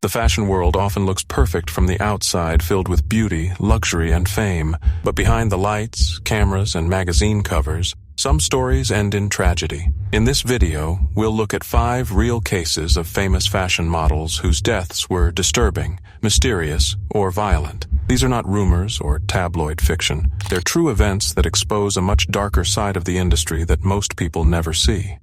The fashion world often looks perfect from the outside, filled with beauty, luxury, and fame. But behind the lights, cameras, and magazine covers, some stories end in tragedy. In this video, we'll look at 5 real cases of famous fashion models whose deaths were disturbing, mysterious, or violent. These are not rumors or tabloid fiction. They're true events that expose a much darker side of the industry that most people never see.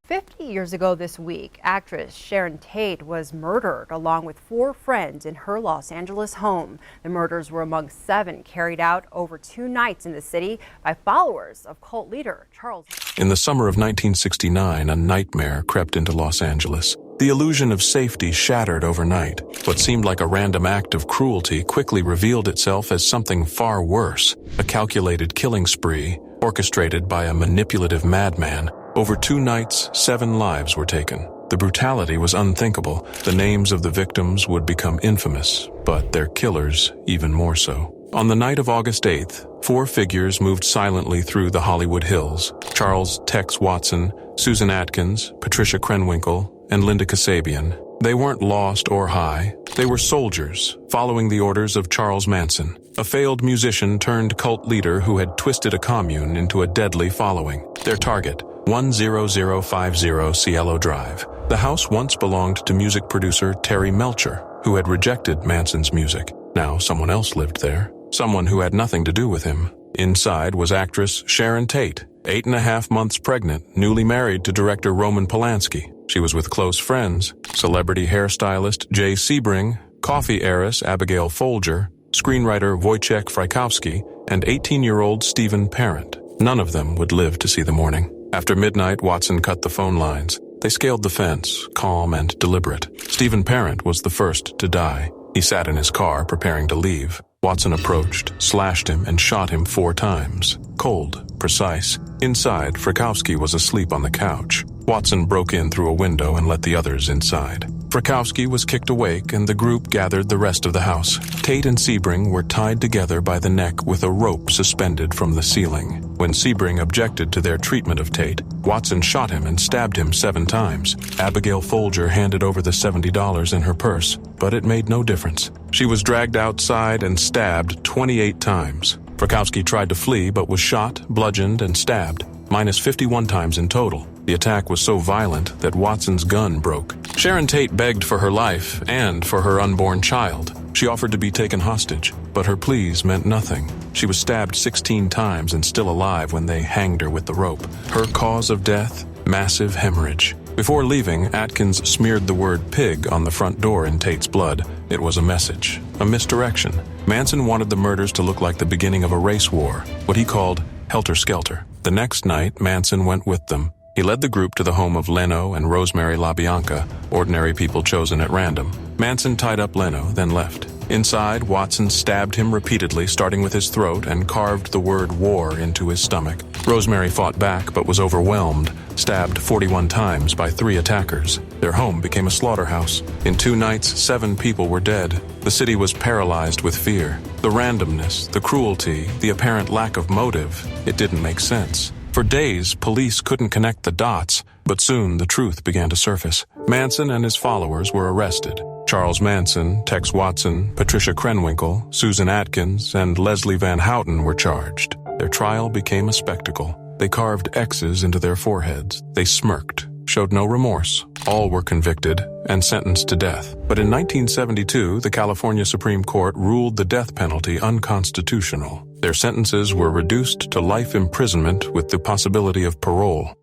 50 years ago this week, actress Sharon Tate was murdered along with 4 friends in her Los Angeles home. The murders were among 7 carried out over 2 nights in the city by followers of cult leader Charles. In the summer of 1969, a nightmare crept into Los Angeles. The illusion of safety shattered overnight. What seemed like a random act of cruelty quickly revealed itself as something far worse, a calculated killing spree orchestrated by a manipulative madman. Over 2 nights, 7 lives were taken. The brutality was unthinkable. The names of the victims would become infamous, but their killers even more so. On the night of August 8th, 4 figures moved silently through the Hollywood Hills: Charles Tex Watson, Susan Atkins, Patricia Krenwinkel, and Linda Kasabian. They weren't lost or high. They were soldiers, following the orders of Charles Manson, a failed musician turned cult leader who had twisted a commune into a deadly following. Their target: 10050 Cielo Drive. The house once belonged to music producer Terry Melcher, who had rejected Manson's music. Now someone else lived there, someone who had nothing to do with him. Inside was actress Sharon Tate, 8.5 months pregnant, newly married to director Roman Polanski. She was with close friends: celebrity hairstylist Jay Sebring, coffee heiress Abigail Folger, screenwriter Wojciech Frykowski, and 18-year-old Stephen Parent. None of them would live to see the morning. After midnight, Watson cut the phone lines. They scaled the fence, calm and deliberate. Stephen Parent was the first to die. He sat in his car, preparing to leave. Watson approached, slashed him, and shot him 4 times. Cold, precise. Inside, Frykowski was asleep on the couch. Watson broke in through a window and let the others inside. Frykowski was kicked awake, and the group gathered the rest of the house. Tate and Sebring were tied together by the neck with a rope suspended from the ceiling. When Sebring objected to their treatment of Tate, Watson shot him and stabbed him 7 times. Abigail Folger handed over the $70 in her purse, but it made no difference. She was dragged outside and stabbed 28 times. Frykowski tried to flee but was shot, bludgeoned, and stabbed, minus 51 times in total. The attack was so violent that Watson's gun broke. Sharon Tate begged for her life and for her unborn child. She offered to be taken hostage, but her pleas meant nothing. She was stabbed 16 times and still alive when they hanged her with the rope. Her cause of death: massive hemorrhage. Before leaving, Atkins smeared the word pig on the front door in Tate's blood. It was a message, a misdirection. Manson wanted the murders to look like the beginning of a race war, what he called helter-skelter. The next night, Manson went with them. He led the group to the home of Leno and Rosemary LaBianca, ordinary people chosen at random. Manson tied up Leno, then left. Inside, Watson stabbed him repeatedly, starting with his throat, and carved the word war into his stomach. Rosemary fought back but was overwhelmed, stabbed 41 times by 3 attackers. Their home became a slaughterhouse. In 2 nights, 7 people were dead. The city was paralyzed with fear. The randomness, the cruelty, the apparent lack of motive, it didn't make sense. For days, police couldn't connect the dots, but soon the truth began to surface. Manson and his followers were arrested. Charles Manson, Tex Watson, Patricia Krenwinkel, Susan Atkins, and Leslie Van Houten were charged. Their trial became a spectacle. They carved X's into their foreheads. They smirked, showed no remorse. All were convicted and sentenced to death. But in 1972, the California Supreme Court ruled the death penalty unconstitutional. Their sentences were reduced to life imprisonment with the possibility of parole.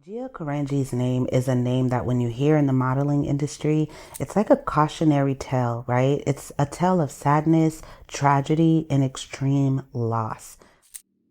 Gia Karanji's name is a name that when you hear in the modeling industry, it's like a cautionary tale, right? It's a tale of sadness, tragedy, and extreme loss.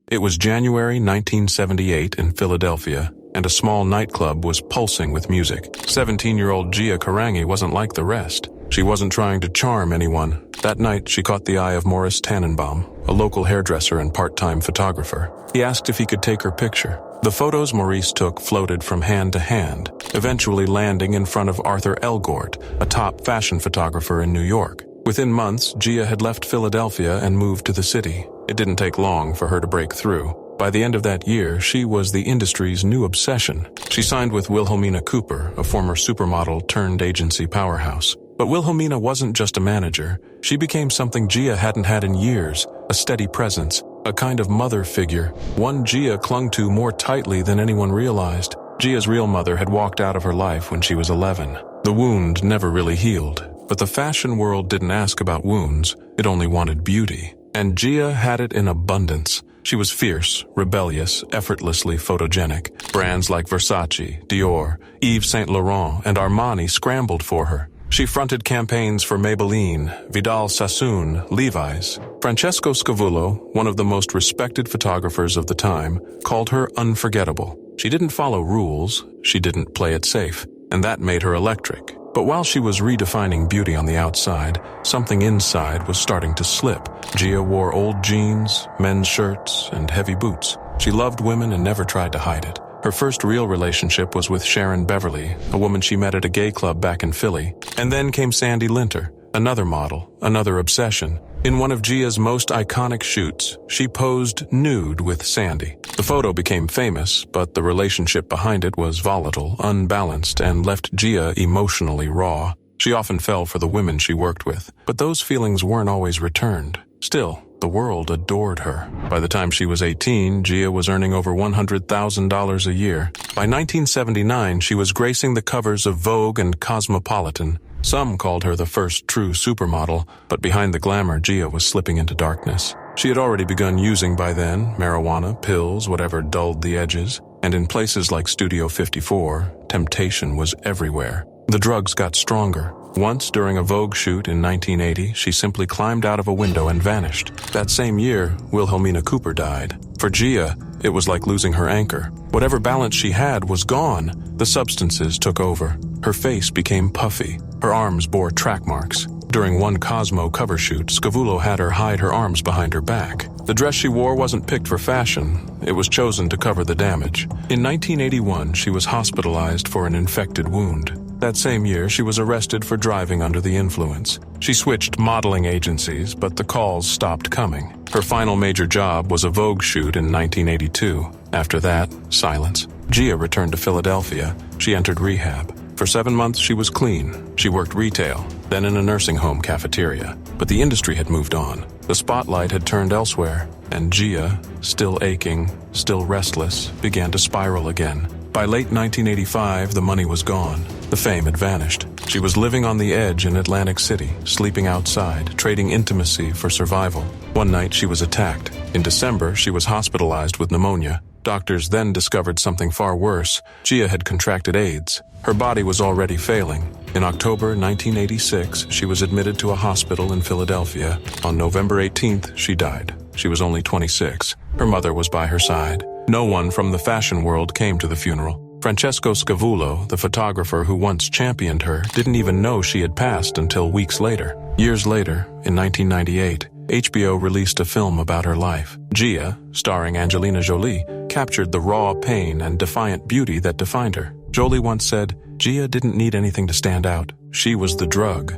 It was January 1978 in Philadelphia, and a small nightclub was pulsing with music. 17-year-old Gia Karangi wasn't like the rest. She wasn't trying to charm anyone. That night, she caught the eye of Morris Tannenbaum, a local hairdresser and part-time photographer. He asked if he could take her picture. The photos Maurice took floated from hand to hand, eventually landing in front of Arthur Elgort, a top fashion photographer in New York. Within months, Gia had left Philadelphia and moved to the city. It didn't take long for her to break through. By the end of that year, she was the industry's new obsession. She signed with Wilhelmina Cooper, a former supermodel turned agency powerhouse. But Wilhelmina wasn't just a manager. She became something Gia hadn't had in years, a steady presence, a kind of mother figure, one Gia clung to more tightly than anyone realized. Gia's real mother had walked out of her life when she was 11. The wound never really healed, but the fashion world didn't ask about wounds, it only wanted beauty. And Gia had it in abundance. She was fierce, rebellious, effortlessly photogenic. Brands like Versace, Dior, Yves Saint Laurent, and Armani scrambled for her. She fronted campaigns for Maybelline, Vidal Sassoon, Levi's. Francesco Scavullo, one of the most respected photographers of the time, called her unforgettable. She didn't follow rules, she didn't play it safe, and that made her electric. But while she was redefining beauty on the outside, something inside was starting to slip. Gia wore old jeans, men's shirts, and heavy boots. She loved women and never tried to hide it. Her first real relationship was with Sharon Beverly, a woman she met at a gay club back in Philly. And then came Sandy Linter, another model, another obsession. In one of Gia's most iconic shoots, she posed nude with Sandy. The photo became famous, but the relationship behind it was volatile, unbalanced, and left Gia emotionally raw. She often fell for the women she worked with, but those feelings weren't always returned. Still, the world adored her. By the time she was 18, Gia was earning over $100,000 a year. By 1979, she was gracing the covers of Vogue and Cosmopolitan. Some called her the first true supermodel, but behind the glamour, Gia was slipping into darkness. She had already begun using by then marijuana, pills, whatever dulled the edges, and in places like Studio 54, temptation was everywhere. The drugs got stronger. Once, during a Vogue shoot in 1980, she simply climbed out of a window and vanished. That same year, Wilhelmina Cooper died. For Gia, it was like losing her anchor. Whatever balance she had was gone. The substances took over. Her face became puffy. Her arms bore track marks. During one Cosmo cover shoot, Scavullo had her hide her arms behind her back. The dress she wore wasn't picked for fashion. It was chosen to cover the damage. In 1981, she was hospitalized for an infected wound. That same year, she was arrested for driving under the influence. She switched modeling agencies, but the calls stopped coming. Her final major job was a Vogue shoot in 1982. After that, silence. Gia returned to Philadelphia. She entered rehab. For 7 months, she was clean. She worked retail, then in a nursing home cafeteria. But the industry had moved on. The spotlight had turned elsewhere, and Gia, still aching, still restless, began to spiral again. By late 1985, the money was gone. The fame had vanished. She was living on the edge in Atlantic City, sleeping outside, trading intimacy for survival. One night, she was attacked. In December, she was hospitalized with pneumonia. Doctors then discovered something far worse. Gia had contracted AIDS. Her body was already failing. In October 1986, she was admitted to a hospital in Philadelphia. On November 18th, she died. She was only 26. Her mother was by her side. No one from the fashion world came to the funeral. Francesco Scavullo, the photographer who once championed her, didn't even know she had passed until weeks later. Years later, in 1998, HBO released a film about her life. Gia, starring Angelina Jolie, captured the raw pain and defiant beauty that defined her. Jolie once said, "Gia didn't need anything to stand out. She was the drug."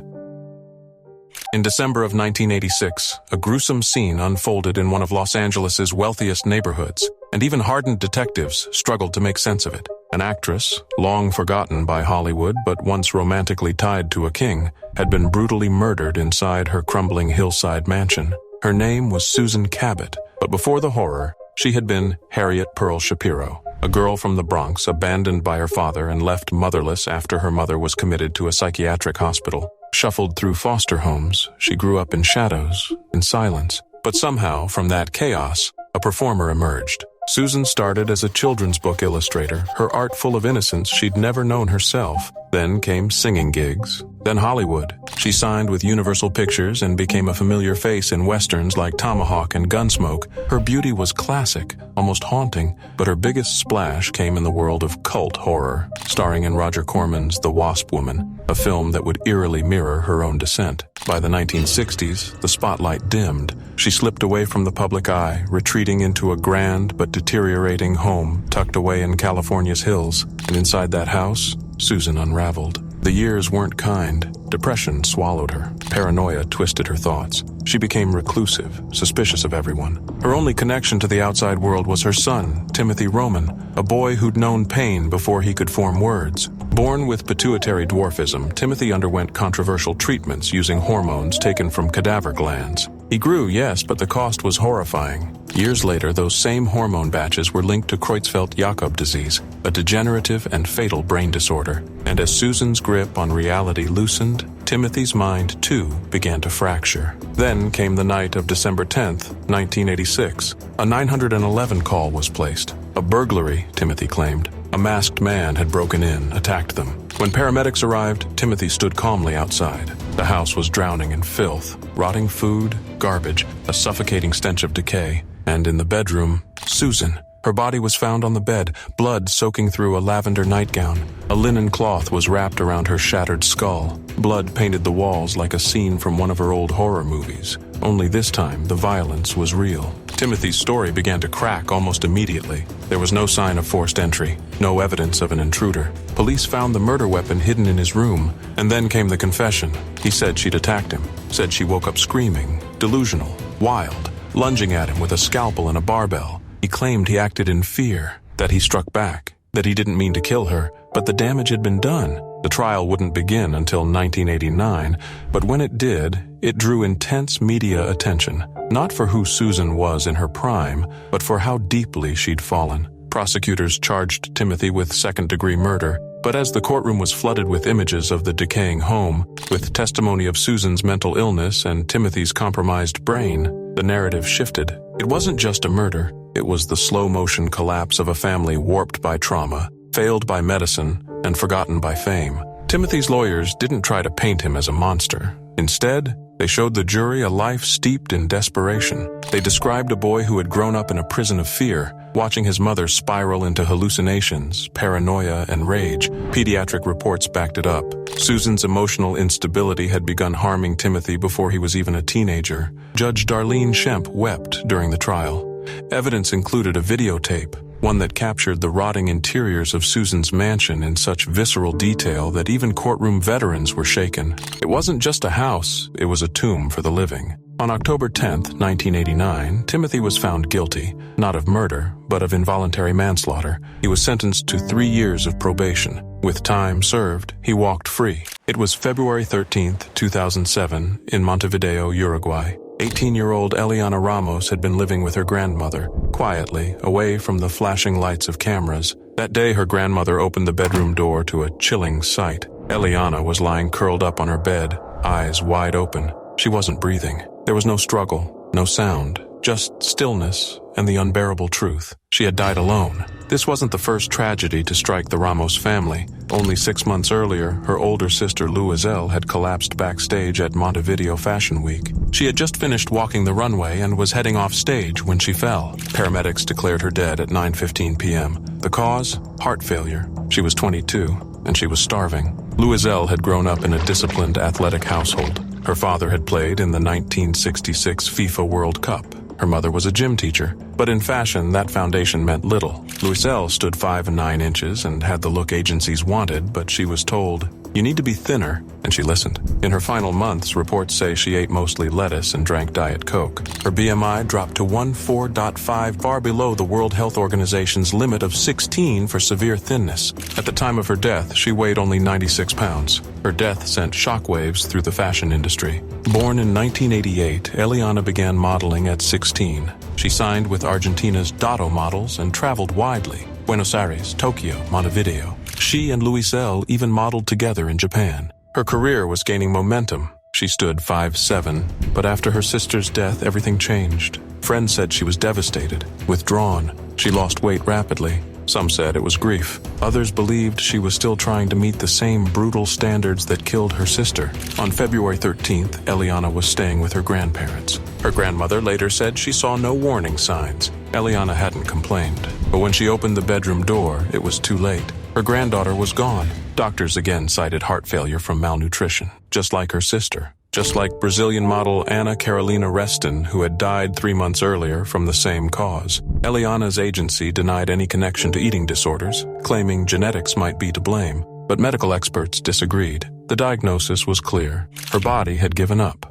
In December of 1986, a gruesome scene unfolded in one of Los Angeles' wealthiest neighborhoods, and even hardened detectives struggled to make sense of it. An actress, long forgotten by Hollywood but once romantically tied to a king, had been brutally murdered inside her crumbling hillside mansion. Her name was Susan Cabot, but before the horror, she had been Harriet Pearl Shapiro, a girl from the Bronx abandoned by her father and left motherless after her mother was committed to a psychiatric hospital. Shuffled through foster homes, she grew up in shadows, in silence. But somehow, from that chaos, a performer emerged. Susan started as a children's book illustrator, her art full of innocence she'd never known herself. Then came singing gigs, then Hollywood. She signed with Universal Pictures and became a familiar face in westerns like Tomahawk and Gunsmoke. Her beauty was classic, almost haunting, but her biggest splash came in the world of cult horror, starring in Roger Corman's The Wasp Woman, a film that would eerily mirror her own descent. By the 1960s, the spotlight dimmed. She slipped away from the public eye, retreating into a grand but deteriorating home tucked away in California's hills. And inside that house, Susan unraveled. The years weren't kind. Depression swallowed her. Paranoia twisted her thoughts. she became reclusive, suspicious of everyone. Her only connection to the outside world was her son, Timothy Roman, a boy who'd known pain before he could form words. Born with pituitary dwarfism, Timothy underwent controversial treatments using hormones taken from cadaver glands. He grew, yes, but the cost was horrifying. Years later, those same hormone batches were linked to Creutzfeldt-Jakob disease, a degenerative and fatal brain disorder. And as Susan's grip on reality loosened, Timothy's mind, too, began to fracture. Then came the night of December 10th, 1986. A 911 call was placed. A burglary, Timothy claimed. A masked man had broken in, attacked them. When paramedics arrived, Timothy stood calmly outside. The house was drowning in filth, rotting food, garbage, a suffocating stench of decay. And in the bedroom, Susan. Her body was found on the bed, blood soaking through a lavender nightgown. A linen cloth was wrapped around her shattered skull. Blood painted the walls like a scene from one of her old horror movies. Only this time, the violence was real. Timothy's story began to crack almost immediately. There was no sign of forced entry, no evidence of an intruder. Police found the murder weapon hidden in his room, and then came the confession. He said she'd attacked him, said she woke up screaming, delusional, wild, lunging at him with a scalpel and a barbell. He claimed he acted in fear, that he struck back, that he didn't mean to kill her, but the damage had been done. The trial wouldn't begin until 1989, but when it did, it drew intense media attention, not for who Susan was in her prime, but for how deeply she'd fallen. Prosecutors charged Timothy with second-degree murder, but as the courtroom was flooded with images of the decaying home, with testimony of Susan's mental illness and Timothy's compromised brain, the narrative shifted. It wasn't just a murder. It was the slow-motion collapse of a family warped by trauma, failed by medicine, and forgotten by fame. Timothy's lawyers didn't try to paint him as a monster. Instead, they showed the jury a life steeped in desperation. They described a boy who had grown up in a prison of fear, watching his mother spiral into hallucinations, paranoia, and rage. Pediatric reports backed it up. Susan's emotional instability had begun harming Timothy before he was even a teenager. Judge Darlene Shemp wept during the trial. Evidence included a videotape, one that captured the rotting interiors of Susan's mansion in such visceral detail that even courtroom veterans were shaken. It wasn't just a house, it was a tomb for the living. On October 10th, 1989, Timothy was found guilty, not of murder, but of involuntary manslaughter. He was sentenced to 3 years of probation. With time served, he walked free. It was February 13th, 2007, in Montevideo, Uruguay. 18-year-old Eliana Ramos had been living with her grandmother, quietly, away from the flashing lights of cameras. That day, her grandmother opened the bedroom door to a chilling sight. Eliana was lying curled up on her bed, eyes wide open. She wasn't breathing. There was no struggle, no sound, just stillness and the unbearable truth. She had died alone. This wasn't the first tragedy to strike the Ramos family. Only 6 months earlier, her older sister Luizelle had collapsed backstage at Montevideo Fashion Week. She had just finished walking the runway and was heading off stage when she fell. Paramedics declared her dead at 9:15 p.m. The cause? Heart failure. She was 22, and she was starving. Luizelle had grown up in a disciplined athletic household. Her father had played in the 1966 FIFA World Cup. Her mother was a gym teacher, but in fashion, that foundation meant little. Luizelle stood 5 9 inches and had the look agencies wanted, but she was told, "You need to be thinner," and she listened. In her final months, reports say she ate mostly lettuce and drank Diet Coke. Her BMI dropped to 14.5, far below the World Health Organization's limit of 16 for severe thinness. At the time of her death, she weighed only 96 pounds. Her death sent shockwaves through the fashion industry. Born in 1988, Eliana began modeling at 16. She signed with Argentina's Dotto Models and traveled widely: Buenos Aires, Tokyo, Montevideo. She and Luizelle even modeled together in Japan. Her career was gaining momentum. She stood 5'7", but after her sister's death, everything changed. Friends said she was devastated, withdrawn. She lost weight rapidly. Some said it was grief. Others believed she was still trying to meet the same brutal standards that killed her sister. On February 13th, Eliana was staying with her grandparents. Her grandmother later said she saw no warning signs. Eliana hadn't complained, but when she opened the bedroom door, it was too late. Her granddaughter was gone. Doctors again cited heart failure from malnutrition, just like her sister. Just like Brazilian model Ana Carolina Reston, who had died 3 months earlier from the same cause. Eliana's agency denied any connection to eating disorders, claiming genetics might be to blame, but medical experts disagreed. The diagnosis was clear. Her body had given up.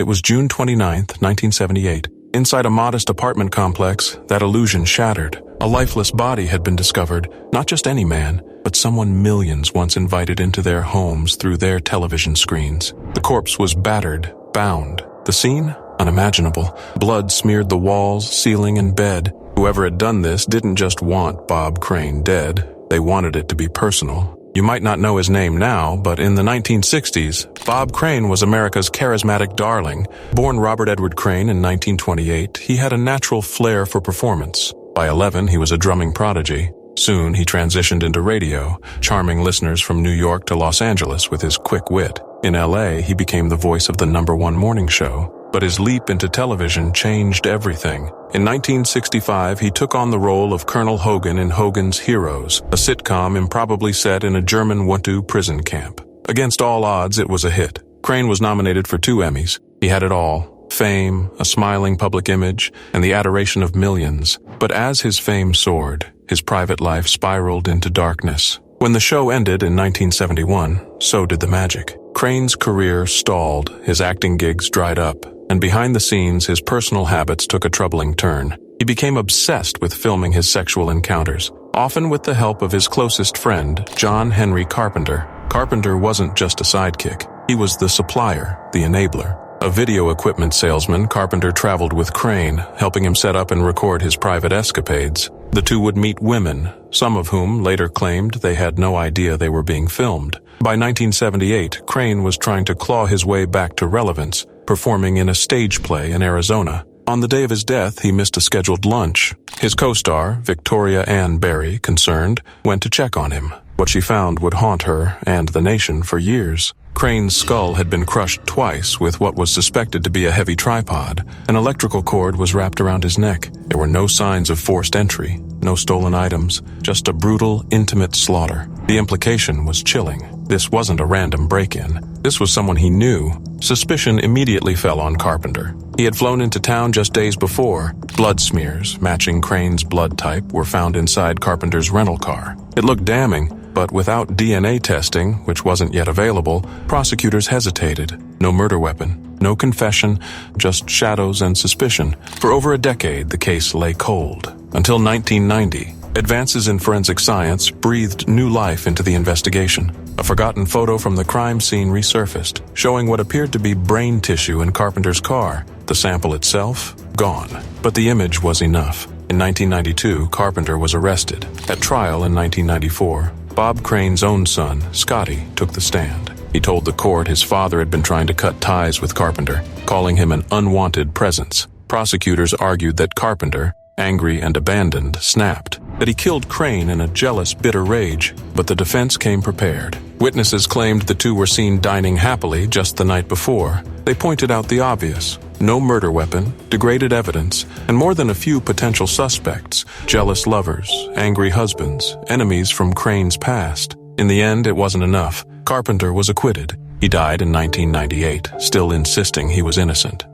It was June 29th, 1978. Inside a modest apartment complex, that illusion shattered. A lifeless body had been discovered, not just any man, but someone millions once invited into their homes through their television screens. The corpse was battered, bound. The scene? Unimaginable. Blood smeared the walls, ceiling, and bed. Whoever had done this didn't just want Bob Crane dead. They wanted it to be personal. You might not know his name now, but in the 1960s, Bob Crane was America's charismatic darling. Born Robert Edward Crane in 1928, he had a natural flair for performance. By 11, he was a drumming prodigy. Soon, he transitioned into radio, charming listeners from New York to Los Angeles with his quick wit. In LA, he became the voice of the #1 morning show. But his leap into television changed everything. In 1965, he took on the role of Colonel Hogan in Hogan's Heroes, a sitcom improbably set in a German Wuttu prison camp. Against all odds, it was a hit. Crane was nominated for 2 Emmys. He had it all: fame, a smiling public image, and the adoration of millions. But as his fame soared, his private life spiraled into darkness. When the show ended in 1971, so did the magic. Crane's career stalled, his acting gigs dried up, and behind the scenes, his personal habits took a troubling turn. He became obsessed with filming his sexual encounters, often with the help of his closest friend, John Henry Carpenter. Carpenter wasn't just a sidekick. He was the supplier, the enabler. A video equipment salesman, Carpenter traveled with Crane, helping him set up and record his private escapades. The two would meet women, some of whom later claimed they had no idea they were being filmed. By 1978, Crane was trying to claw his way back to relevance, performing in a stage play in Arizona. On the day of his death, he missed a scheduled lunch. His co-star, Victoria Ann Berry, concerned, went to check on him. What she found would haunt her and the nation for years. Crane's skull had been crushed twice with what was suspected to be a heavy tripod. An electrical cord was wrapped around his neck. There were no signs of forced entry, no stolen items, just a brutal, intimate slaughter. The implication was chilling. This wasn't a random break-in. This was someone he knew. Suspicion immediately fell on Carpenter. He had flown into town just days before. Blood smears matching Crane's blood type were found inside Carpenter's rental car. It looked damning, but without DNA testing, which wasn't yet available, prosecutors hesitated. No murder weapon, no confession, just shadows and suspicion. For over a decade, the case lay cold. Until 1990, advances in forensic science breathed new life into the investigation. A forgotten photo from the crime scene resurfaced, showing what appeared to be brain tissue in Carpenter's car. The sample itself, gone. But the image was enough. In 1992, Carpenter was arrested. At trial in 1994, Bob Crane's own son, Scotty, took the stand. He told the court his father had been trying to cut ties with Carpenter, calling him an unwanted presence. Prosecutors argued that Carpenter, angry and abandoned, snapped, that he killed Crane in a jealous, bitter rage, but the defense came prepared. Witnesses claimed the two were seen dining happily just the night before. They pointed out the obvious: no murder weapon, degraded evidence, and more than a few potential suspects: jealous lovers, angry husbands, enemies from Crane's past. In the end, it wasn't enough. Carpenter was acquitted. He died in 1998, still insisting he was innocent.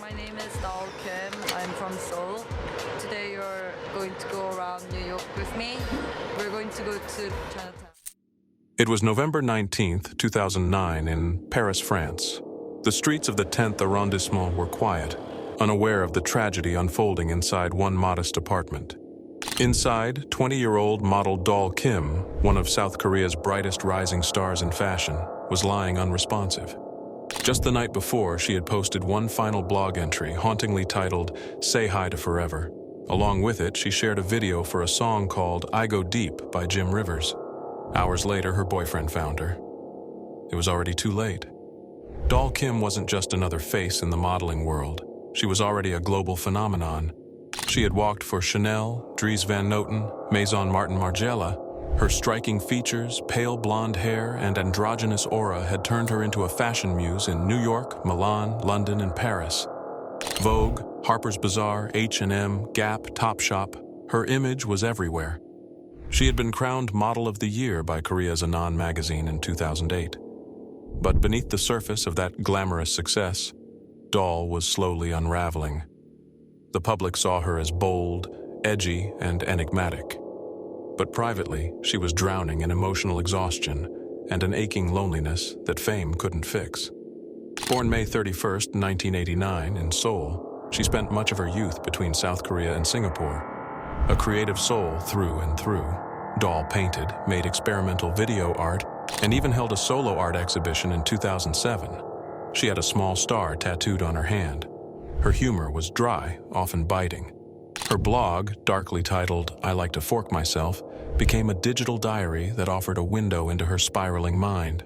My name is Dal Kim. I'm from Seoul. Today you're going to go around New York with me. We're going to go to Chinatown. It was November 19th, 2009 in Paris, France. The streets of the 10th arrondissement were quiet, unaware of the tragedy unfolding inside one modest apartment. Inside, 20-year-old model Dal Kim, one of South Korea's brightest rising stars in fashion, was lying unresponsive. Just the night before, she had posted one final blog entry, hauntingly titled, "Say Hi to Forever." Along with it, she shared a video for a song called "I Go Deep" by Jim Rivers. Hours later, her boyfriend found her. It was already too late. Dal Kim wasn't just another face in the modeling world. She was already a global phenomenon. She had walked for Chanel, Dries Van Noten, Maison Martin Margiela. Her striking features, pale blonde hair, and androgynous aura had turned her into a fashion muse in New York, Milan, London, and Paris. Vogue, Harper's Bazaar, H&M, Gap, Topshop. Her image was everywhere. She had been crowned Model of the Year by Korea's Anan magazine in 2008. But beneath the surface of that glamorous success, Dal was slowly unraveling. The public saw her as bold, edgy, and enigmatic. But privately, she was drowning in emotional exhaustion and an aching loneliness that fame couldn't fix. Born May 31st, 1989, in Seoul, she spent much of her youth between South Korea and Singapore. A creative soul through and through, Doll painted, made experimental video art, and even held a solo art exhibition in 2007. She had a small star tattooed on her hand. Her humor was dry, often biting. Her blog, darkly titled "I Like to Fork Myself," became a digital diary that offered a window into her spiraling mind.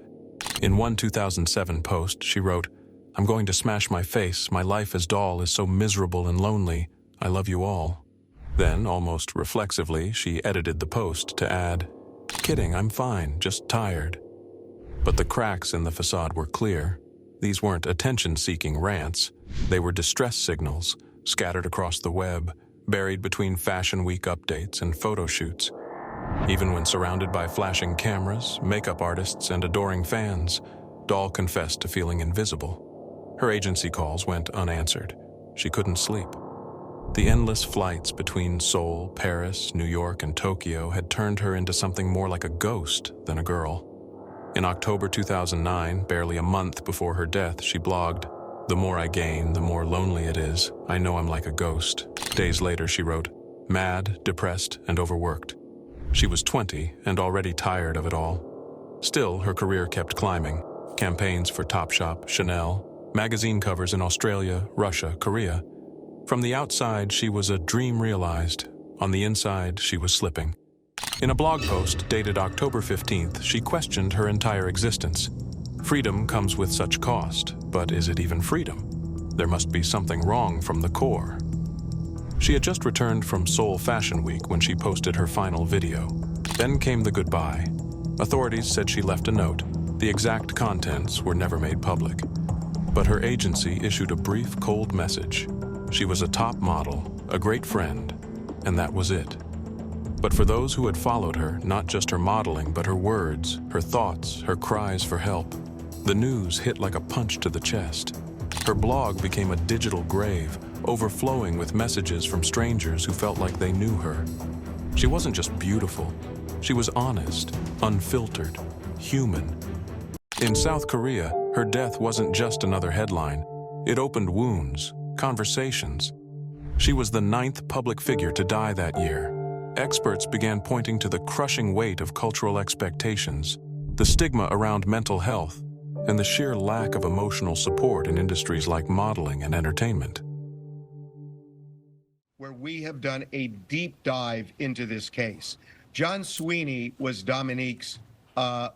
In one 2007 post, she wrote, "I'm going to smash my face. My life as Doll is so miserable and lonely. I love you all." Then, almost reflexively, she edited the post to add, "Kidding, I'm fine, just tired." But the cracks in the facade were clear. These weren't attention-seeking rants. They were distress signals, scattered across the web, buried between Fashion Week updates and photo shoots. Even when surrounded by flashing cameras, makeup artists, and adoring fans, Doll confessed to feeling invisible. Her agency calls went unanswered. She couldn't sleep. The endless flights between Seoul, Paris, New York, and Tokyo had turned her into something more like a ghost than a girl. In October 2009, barely a month before her death, she blogged, "The more I gain, the more lonely it is. I know I'm like a ghost." Days later, she wrote, "Mad, depressed, and overworked." She was 20 and already tired of it all. Still, her career kept climbing. Campaigns for Topshop, Chanel, magazine covers in Australia, Russia, Korea. From the outside, she was a dream realized. On the inside, she was slipping. In a blog post dated October 15th, she questioned her entire existence. Freedom comes with such cost, but is it even freedom? There must be something wrong from the core. She had just returned from Seoul Fashion Week when she posted her final video. Then came the goodbye. Authorities said she left a note. The exact contents were never made public. But her agency issued a brief, cold message. She was a top model, a great friend, and that was it. But for those who had followed her, not just her modeling, but her words, her thoughts, her cries for help, the news hit like a punch to the chest. Her blog became a digital grave, overflowing with messages from strangers who felt like they knew her. She wasn't just beautiful. She was honest, unfiltered, human. In South Korea, her death wasn't just another headline. It opened wounds, conversations. She was the 9th public figure to die that year. Experts began pointing to the crushing weight of cultural expectations, the stigma around mental health, and the sheer lack of emotional support in industries like modeling and entertainment. Where we have done a deep dive into this case. John Sweeney was Dominique's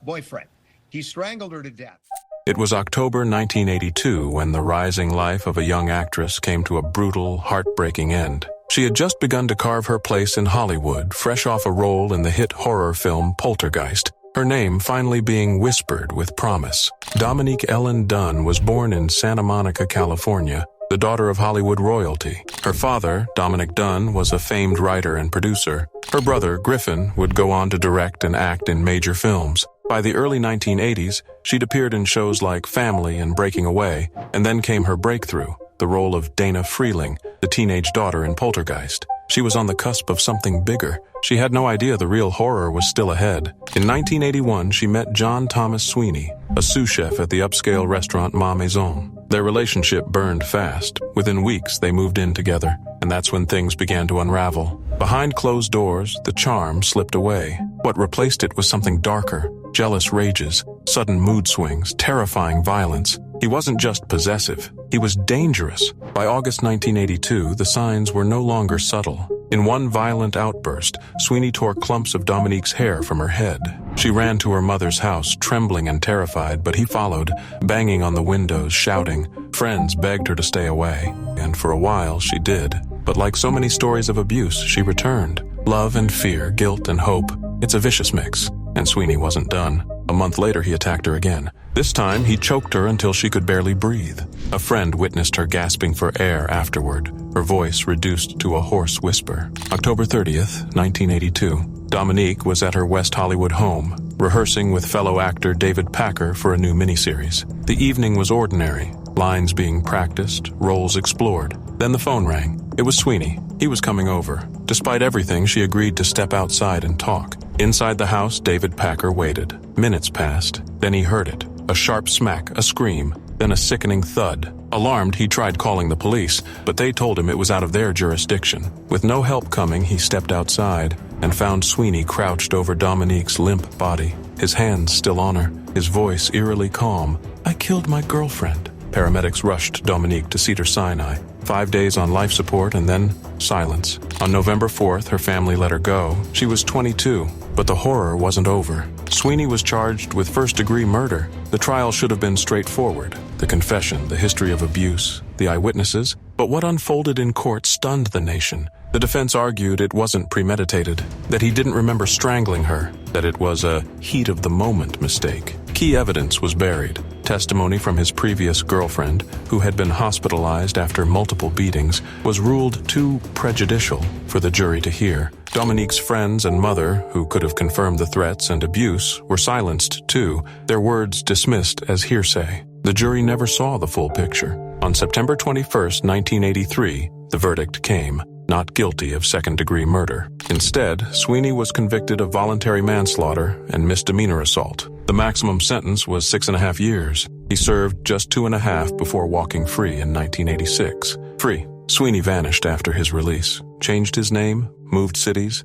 boyfriend. He strangled her to death. It was October 1982 when the rising life of a young actress came to a brutal, heartbreaking end. She had just begun to carve her place in Hollywood, fresh off a role in the hit horror film Poltergeist, her name finally being whispered with promise. Dominique Ellen Dunn was born in Santa Monica, California, the daughter of Hollywood royalty. Her father, Dominic Dunn, was a famed writer and producer. Her brother, Griffin, would go on to direct and act in major films. By the early 1980s, she'd appeared in shows like Family and Breaking Away, and then came her breakthrough, the role of Dana Freeling, the teenage daughter in Poltergeist. She was on the cusp of something bigger. She had no idea the real horror was still ahead. In 1981, she met John Thomas Sweeney, a sous chef at the upscale restaurant Ma Maison. Their relationship burned fast. Within weeks, they moved in together, and that's when things began to unravel. Behind closed doors, the charm slipped away. What replaced it was something darker: jealous rages, sudden mood swings, terrifying violence. He wasn't just possessive, he was dangerous. By August 1982, the signs were no longer subtle. In one violent outburst, Sweeney tore clumps of Dominique's hair from her head. She ran to her mother's house, trembling and terrified, but he followed, banging on the windows, shouting. Friends begged her to stay away, and for a while she did. But like so many stories of abuse, she returned. Love and fear, guilt and hope. It's a vicious mix, and Sweeney wasn't done. A month later, he attacked her again. This time, he choked her until she could barely breathe. A friend witnessed her gasping for air afterward, her voice reduced to a hoarse whisper. October 30th, 1982. Dominique was at her West Hollywood home, rehearsing with fellow actor David Packer for a new miniseries. The evening was ordinary, lines being practiced, roles explored. Then the phone rang. It was Sweeney. He was coming over. Despite everything, she agreed to step outside and talk. Inside the house, David Packer waited. Minutes passed. Then he heard it. A sharp smack, a scream. then a sickening thud. Alarmed, he tried calling the police, but they told him it was out of their jurisdiction. With no help coming, he stepped outside and found Sweeney crouched over Dominique's limp body, his hands still on her, his voice eerily calm. "I killed my girlfriend." Paramedics rushed Dominique to Cedars-Sinai. 5 days on life support and then silence. On November 4th, her family let her go. She was 22, but the horror wasn't over. Sweeney was charged with first-degree murder. The trial should have been straightforward. The confession, the history of abuse, the eyewitnesses. But what unfolded in court stunned the nation. The defense argued it wasn't premeditated, that he didn't remember strangling her, that it was a heat-of-the-moment mistake. Key evidence was buried. Testimony from his previous girlfriend, who had been hospitalized after multiple beatings, was ruled too prejudicial for the jury to hear. Dominique's friends and mother, who could have confirmed the threats and abuse, were silenced too, their words dismissed as hearsay. The jury never saw the full picture. On September 21st, 1983, the verdict came. Not guilty of second-degree murder. Instead, Sweeney was convicted of voluntary manslaughter and misdemeanor assault. The maximum sentence was 6.5 years. He served just 2.5 before walking free in 1986. Free, Sweeney vanished after his release, changed his name, moved cities.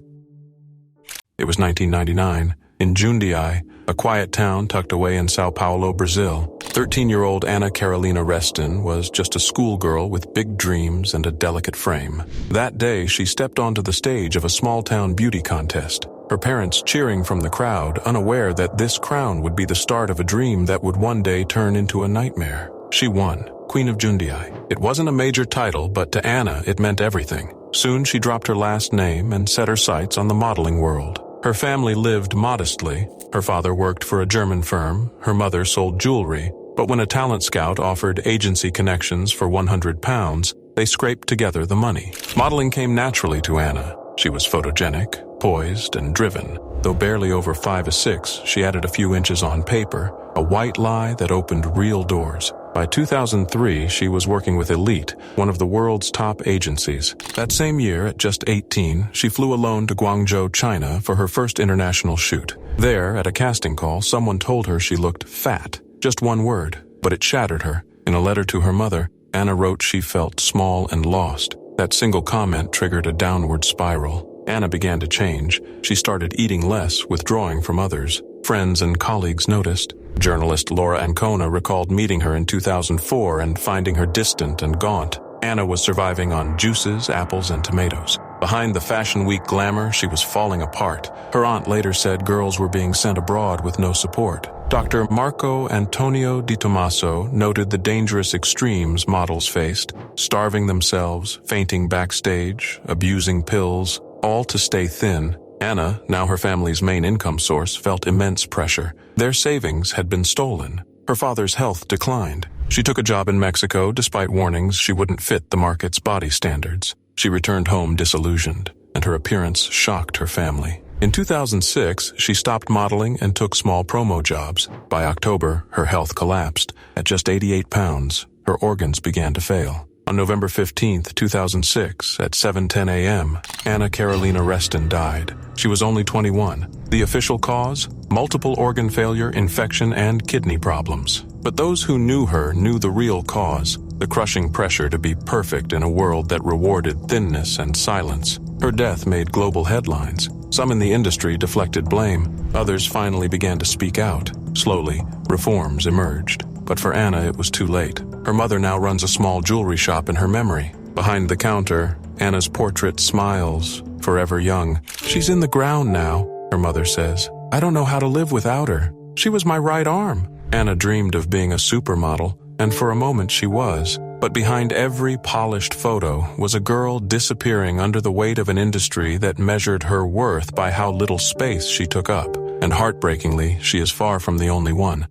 It was 1999. In Jundiaí, a quiet town tucked away in Sao Paulo, Brazil, 13-year-old Ana Carolina Reston was just a schoolgirl with big dreams and a delicate frame. That day, she stepped onto the stage of a small-town beauty contest, her parents cheering from the crowd, unaware that this crown would be the start of a dream that would one day turn into a nightmare. She won, Queen of Jundiaí. It wasn't a major title, but to Ana, it meant everything. Soon she dropped her last name and set her sights on the modeling world. Her family lived modestly. Her father worked for a German firm, her mother sold jewelry, but when a talent scout offered agency connections for £100, they scraped together the money. Modeling came naturally to Ana. She was photogenic, poised, and driven. Though barely over 5'6", she added a few inches on paper, a white lie that opened real doors. By 2003, she was working with Elite, one of the world's top agencies. That same year, at just 18, she flew alone to Guangzhou, China for her first international shoot. There, at a casting call, someone told her she looked fat. Just one word, but it shattered her. In a letter to her mother, Ana wrote she felt small and lost. That single comment triggered a downward spiral. Ana began to change. She started eating less, withdrawing from others. Friends and colleagues noticed. Journalist Laura Ancona recalled meeting her in 2004 and finding her distant and gaunt. Ana was surviving on juices, apples, and tomatoes. Behind the Fashion Week glamour, she was falling apart. Her aunt later said girls were being sent abroad with no support. Dr. Marco Antonio Di Tommaso noted the dangerous extremes models faced, starving themselves, fainting backstage, abusing pills, all to stay thin. Ana, now her family's main income source, felt immense pressure. Their savings had been stolen. Her father's health declined. She took a job in Mexico despite warnings she wouldn't fit the market's body standards. She returned home disillusioned, and her appearance shocked her family. In 2006, she stopped modeling and took small promo jobs. By October, her health collapsed. At just 88 pounds, her organs began to fail. On November 15, 2006, at 7:10 a.m., Ana Carolina Reston died. She was only 21. The official cause? Multiple organ failure, infection, and kidney problems. But those who knew her knew the real cause, the crushing pressure to be perfect in a world that rewarded thinness and silence. Her death made global headlines. Some in the industry deflected blame. Others finally began to speak out. Slowly, reforms emerged. But for Ana, it was too late. Her mother now runs a small jewelry shop in her memory. Behind the counter, Ana's portrait smiles, forever young. She's in the ground now, her mother says. I don't know how to live without her. She was my right arm. Ana dreamed of being a supermodel, and for a moment she was. But behind every polished photo was a girl disappearing under the weight of an industry that measured her worth by how little space she took up. And heartbreakingly, she is far from the only one.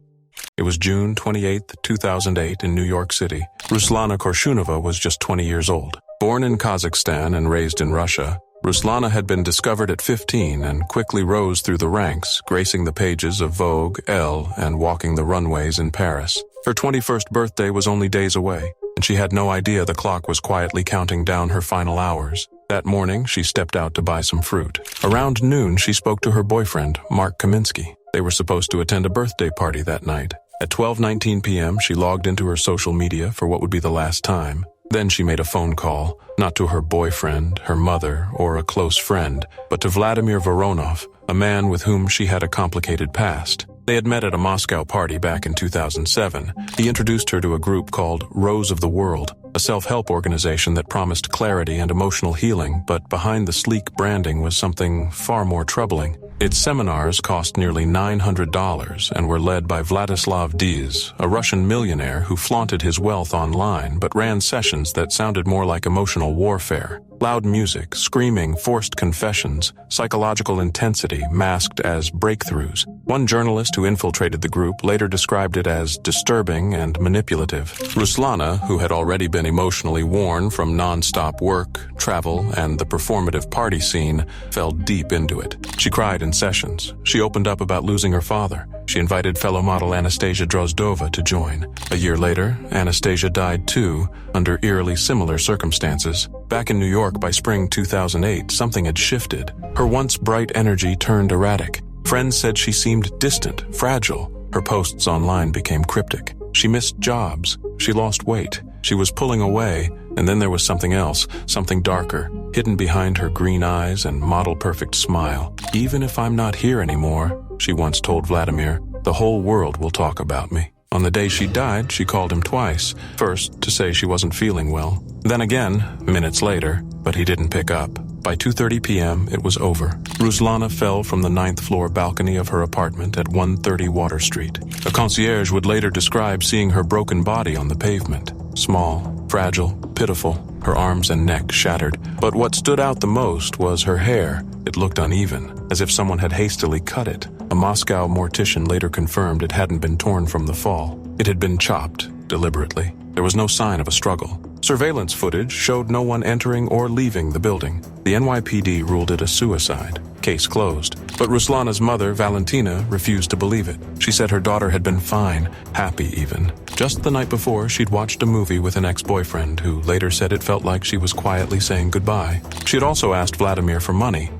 It was June 28, 2008 in New York City. Ruslana Korshunova was just 20 years old. Born in Kazakhstan and raised in Russia, Ruslana had been discovered at 15 and quickly rose through the ranks, gracing the pages of Vogue, Elle, and walking the runways in Paris. Her 21st birthday was only days away, and she had no idea the clock was quietly counting down her final hours. That morning, she stepped out to buy some fruit. Around noon, she spoke to her boyfriend, Mark Kaminsky. They were supposed to attend a birthday party that night. At 12:19 p.m., she logged into her social media for what would be the last time. Then she made a phone call, not to her boyfriend, her mother, or a close friend, but to Vladimir Voronov, a man with whom she had a complicated past. They had met at a Moscow party back in 2007. He introduced her to a group called Rose of the World, a self-help organization that promised clarity and emotional healing, but behind the sleek branding was something far more troubling. Its seminars cost nearly $900 and were led by Vladislav Diz, a Russian millionaire who flaunted his wealth online but ran sessions that sounded more like emotional warfare. Loud music, screaming, forced confessions, psychological intensity masked as breakthroughs. One journalist who infiltrated the group later described it as disturbing and manipulative. Ruslana, who had already been emotionally worn from non-stop work, travel, and the performative party scene, fell deep into it. She cried in sessions. She opened up about losing her father. She invited fellow model Anastasia Drozdova to join. A year later, Anastasia died too, under eerily similar circumstances. Back in New York by spring 2008, something had shifted. Her once bright energy turned erratic. Friends said she seemed distant, fragile. Her posts online became cryptic. She missed jobs. She lost weight. She was pulling away, and then there was something else, something darker, hidden behind her green eyes and model-perfect smile. "Even if I'm not here anymore," she once told Vladimir, "the whole world will talk about me." On the day she died, she called him twice. First, to say she wasn't feeling well. Then again, minutes later, but he didn't pick up. By 2:30 p.m., it was over. Ruslana fell from the 9th floor balcony of her apartment at 130 Water Street. A concierge would later describe seeing her broken body on the pavement. Small, fragile, pitiful, her arms and neck shattered. But what stood out the most was her hair. It looked uneven, as if someone had hastily cut it. A Moscow mortician later confirmed it hadn't been torn from the fall. It had been chopped, deliberately. There was no sign of a struggle. Surveillance footage showed no one entering or leaving the building. The NYPD ruled it a suicide. Case closed. But Ruslana's mother, Valentina, refused to believe it. She said her daughter had been fine, happy even. Just the night before, she'd watched a movie with an ex-boyfriend who later said it felt like she was quietly saying goodbye. She had also asked Vladimir for money.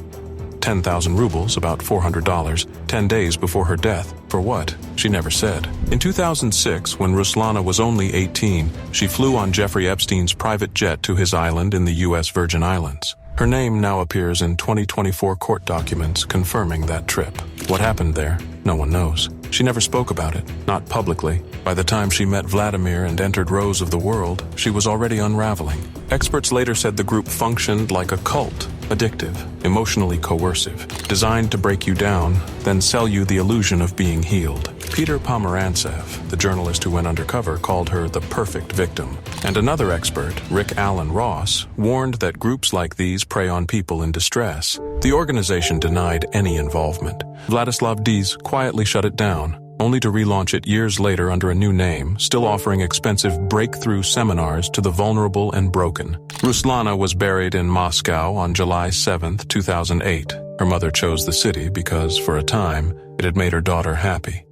10,000 rubles, about $400, 10 days before her death. For what? She never said. In 2006, when Ruslana was only 18, she flew on Jeffrey Epstein's private jet to his island in the U.S. Virgin Islands. Her name now appears in 2024 court documents confirming that trip. What happened there? No one knows. She never spoke about it, not publicly. By the time she met Vladimir and entered Rose of the World, she was already unraveling. Experts later said the group functioned like a cult, addictive, emotionally coercive, designed to break you down, then sell you the illusion of being healed. Peter Pomerantsev, the journalist who went undercover, called her the perfect victim. And another expert, Rick Allen Ross, warned that groups like these prey on people in distress. The organization denied any involvement. Vladislav Diz quietly shut it down, only to relaunch it years later under a new name, still offering expensive breakthrough seminars to the vulnerable and broken. Ruslana was buried in Moscow on July 7, 2008. Her mother chose the city because, for a time, it had made her daughter happy.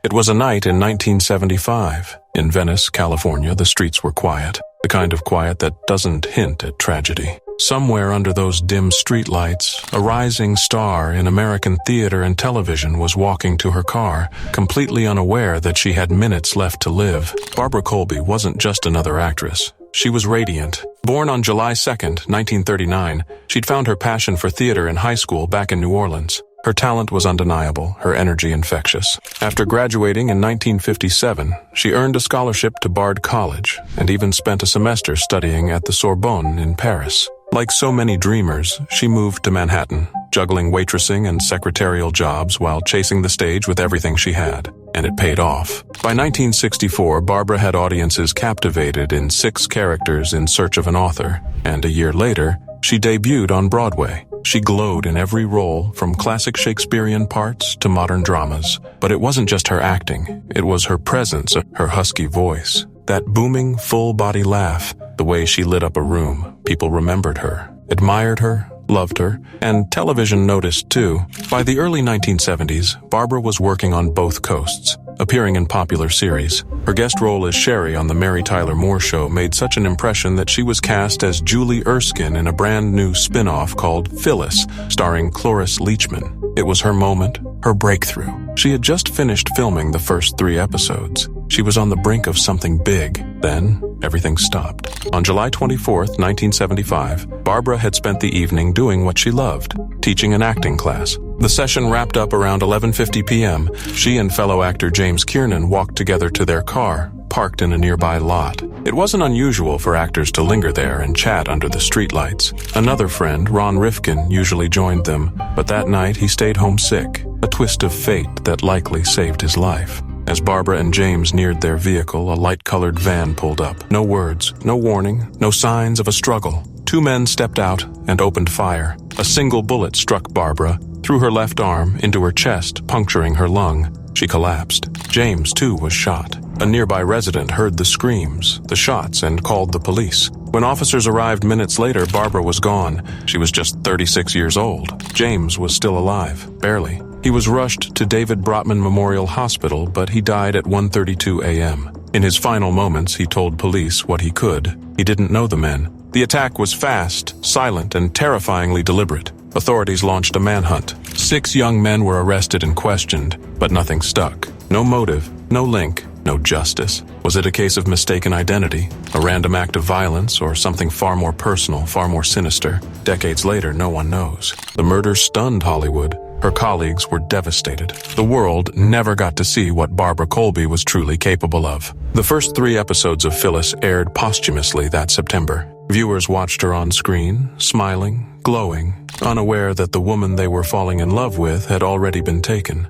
It was a night in 1975. In Venice, California, the streets were quiet, the kind of quiet that doesn't hint at tragedy. Somewhere under those dim streetlights, a rising star in American theater and television was walking to her car, completely unaware that she had minutes left to live. Barbara Colby wasn't just another actress. She was radiant. Born on July 2, 1939, she'd found her passion for theater in high school back in New Orleans. Her talent was undeniable, her energy infectious. After graduating in 1957, she earned a scholarship to Bard College and even spent a semester studying at the Sorbonne in Paris. Like so many dreamers, she moved to Manhattan, juggling waitressing and secretarial jobs while chasing the stage with everything she had. And it paid off. By 1964, Barbara had audiences captivated in 6 characters in search of an author, and a year later, she debuted on Broadway. She glowed in every role, from classic Shakespearean parts to modern dramas. But it wasn't just her acting, it was her presence, her husky voice. That booming, full-body laugh, the way she lit up a room. People remembered her, admired her, loved her, and television noticed too. By the early 1970s, Barbara was working on both coasts. appearing in popular series. Her guest role as Sherry on The Mary Tyler Moore Show made such an impression that she was cast as Julie Erskine in a brand new spin-off called Phyllis, starring Cloris Leachman. It was her moment, her breakthrough. She had just finished filming the first 3 episodes. She was on the brink of something big. Then, everything stopped. On July 24th, 1975, Barbara had spent the evening doing what she loved, teaching an acting class. The session wrapped up around 11:50 p.m. She and fellow actor James Kiernan walked together to their car, parked in a nearby lot. It wasn't unusual for actors to linger there and chat under the streetlights. Another friend, Ron Rifkin, usually joined them, but that night he stayed home sick, a twist of fate that likely saved his life. As Barbara and James neared their vehicle, a light-colored van pulled up. No words, no warning, no signs of a struggle. 2 men stepped out and opened fire. A single bullet struck Barbara, through her left arm, into her chest, puncturing her lung. She collapsed. James, too, was shot. A nearby resident heard the screams, the shots, and called the police. When officers arrived minutes later, Barbara was gone. She was just 36 years old. James was still alive, barely. He was rushed to David Brotman Memorial Hospital, but he died at 1:32 a.m. In his final moments, he told police what he could. He didn't know the men. The attack was fast, silent, and terrifyingly deliberate. Authorities launched a manhunt. 6 young men were arrested and questioned, but nothing stuck. No motive, no link, no justice. Was it a case of mistaken identity, a random act of violence, or something far more personal, far more sinister? Decades later, no one knows. The murder stunned Hollywood. Her colleagues were devastated. The world never got to see what Barbara Colby was truly capable of. The first 3 episodes of Phyllis aired posthumously that September. Viewers watched her on screen, smiling, glowing, unaware that the woman they were falling in love with had already been taken.